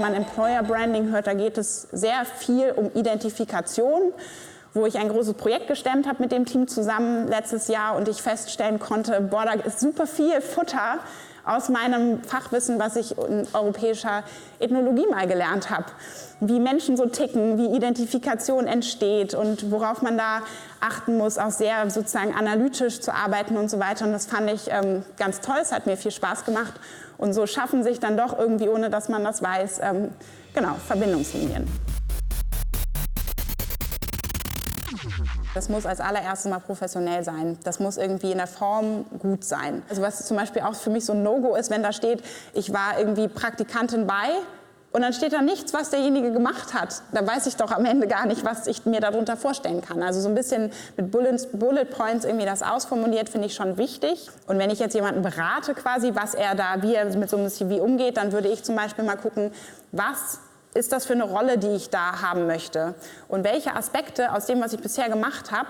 man Employer Branding hört, da geht es sehr viel um Identifikation, wo ich ein großes Projekt gestemmt habe mit dem Team zusammen letztes Jahr und ich feststellen konnte, boah, da ist super viel Futter aus meinem Fachwissen, was ich in europäischer Ethnologie mal gelernt habe. Wie Menschen so ticken, wie Identifikation entsteht und worauf man da achten muss, auch sehr sozusagen analytisch zu arbeiten und so weiter. Und das fand ich ganz toll, es hat mir viel Spaß gemacht. Und so schaffen sich dann doch irgendwie, ohne dass man das weiß, genau, Verbindungslinien. Das muss als allererstes mal professionell sein. Das muss irgendwie in der Form gut sein. Also was zum Beispiel auch für mich so ein No-Go ist, wenn da steht, ich war irgendwie Praktikantin bei und dann steht da nichts, was derjenige gemacht hat. Da weiß ich doch am Ende gar nicht, was ich mir darunter vorstellen kann. Also so ein bisschen mit Bullet Points irgendwie das ausformuliert, finde ich schon wichtig. Und wenn ich jetzt jemanden berate quasi, wie er mit so einem CV umgeht, dann würde ich zum Beispiel mal gucken, was ist das für eine Rolle, die ich da haben möchte? Und welche Aspekte aus dem, was ich bisher gemacht habe,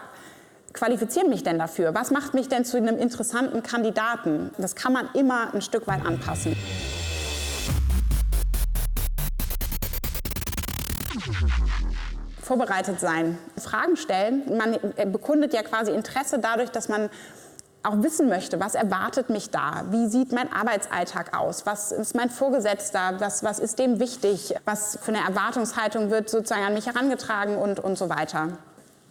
qualifizieren mich denn dafür? Was macht mich denn zu einem interessanten Kandidaten? Das kann man immer ein Stück weit anpassen. Vorbereitet sein, Fragen stellen. Man bekundet ja quasi Interesse dadurch, dass man auch wissen möchte, was erwartet mich da? Wie sieht mein Arbeitsalltag aus? Was ist mein Vorgesetzter? Was ist dem wichtig? Was für eine Erwartungshaltung wird sozusagen an mich herangetragen und so weiter?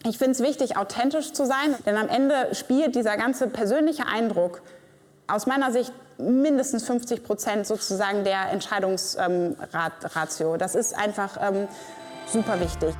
Ich finde es wichtig, authentisch zu sein, denn am Ende spielt dieser ganze persönliche Eindruck aus meiner Sicht mindestens 50% sozusagen der Entscheidungsratio. Das ist einfach super wichtig.